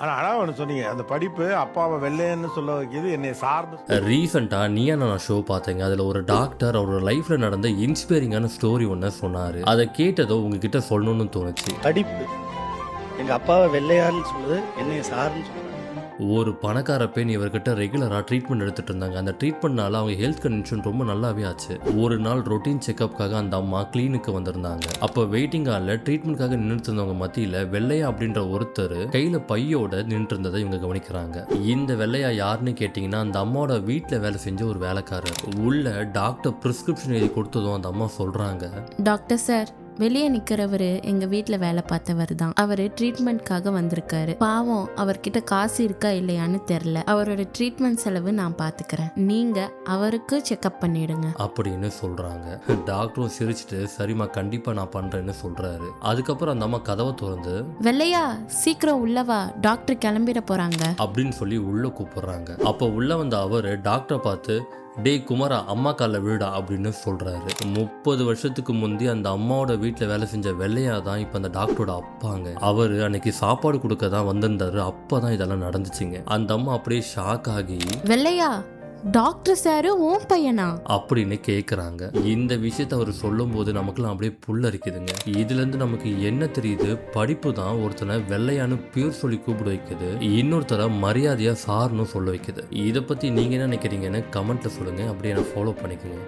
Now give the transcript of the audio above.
ஆனா ஒண்ணு சொன்னீங்க. அந்த படிப்பு அப்பாவ வெள்ளையன்னு சொல்ல வைக்கிது, என்னைய சார்ந்து. ரீசெண்டா நீயா நான் ஷோ பார்த்தேங்க. அதுல ஒரு டாக்டர் அவரோட லைஃப்ல நடந்த இன்ஸ்பைரிங்கான ஸ்டோரி ஒன்று சொன்னாரு. அதை கேட்டதோ உங்ககிட்ட சொல்லணும்னு தோணுச்சு. படிப்பு எங்க அப்பாவை வெள்ளையார்னு சொல்லுது, என்னைய சார்னு சொல்லுது. ஒரு பணக்கார பெண் இவர்கிட்ட ரெகுலராக ட்ரீட்மெண்ட் எடுத்துட்டு இருந்தாங்க. அந்த ட்ரீட்மெண்ட்னால அவங்க ஹெல்த் கண்டிஷன் ரொம்ப நல்லாவே ஆச்சு. ஒரு நாள் ரொட்டீன் செக்அப்காக அந்த அம்மா கிளினிக்கு வந்திருந்தாங்க. அப்போ வெயிட்டிங் ஹாலில் ட்ரீட்மெண்ட்காக நின்றுட்டு இருந்தவங்க மத்தியில் வெள்ளையா அப்படின்ற ஒருத்தர் கையில் பையோட நின்று இருந்ததை இவங்க கவனிக்கிறாங்க. இந்த வெள்ளையா யாருன்னு கேட்டிங்கன்னா அந்த அம்மாவோட வீட்டில் வேலை செஞ்ச ஒரு வேலைக்காரர். உள்ள டாக்டர் ப்ரிஸ்கிரிப்ஷன் எழுதி கொடுத்ததும் அந்த அம்மா சொல்கிறாங்க, டாக்டர் சார், வெளியே நிக்கிறவரு எங்க வீட்டுல வேலை பார்த்தவர் தான். அவரு ட்ரீட்மெண்ட்காக வந்திருக்காரு. பாவம், அவர்கிட்ட காசு இருக்கா இல்லையான்னு தெரியல. அவரோட ட்ரீட்மெண்ட் செலவு நான் பாத்துக்கிறேன். நீங்க அவருக்கு செக்அப் பண்ணிடுங்க அப்படின்னு சொல்றாங்க. டாக்டரும் சிரிச்சுட்டு சரிம்மா கண்டிப்பா நான் பண்றேன்னு சொல்றாரு. அதுக்கப்புறம் அந்த அம்மா கதவை திறந்து, வெள்ளையா சீக்கிரம் உள்ளவா, டாக்டர் கிளம்பிட போறாங்க அப்படின்னு சொல்லி உள்ள கூப்பிடுறாங்க. அப்போ உள்ள வந்த அவரு டாக்டரை பார்த்து, டேய் குமாரா, அம்மா காலில் விழுடா அப்படின்னு சொல்றாரு. 30 வருஷத்துக்கு முந்தி அந்த அம்மாவோட வீட்டில் வேலை செஞ்ச வெள்ளையா தான் இப்போ அந்த டாக்டரோட அப்பாங்க. அவரு அன்னைக்கு சாப்பாடு கொடுக்க தான் வந்திருந்தாரு. அப்பதான் இதெல்லாம் நடந்துச்சுங்க. அந்த அம்மா அப்படியே ஷாக் ஆகி, வெள்ளையா டாக்டர் சாரு உன் பையனா அப்படின்னு கேட்குறாங்க. இந்த விஷயத்த அவர் சொல்லும் போது நமக்குலாம் அப்படியே புல்லரிக்குதுங்க. இதுல இருந்து நமக்கு என்ன தெரியுது? படிப்பு தான் ஒருத்தனை வெள்ளையானு பேர் சொல்லி கூப்பிட வைக்குது, இன்னொருத்தரை மரியாதையா சார்னு சொல்ல வைக்குது. இதை பத்தி நீங்க என்ன நினைக்கிறீங்கன்னு கமெண்ட்ல சொல்லுங்க. அப்படியே நான் ஃபாலோ பண்ணிக்கோங்க.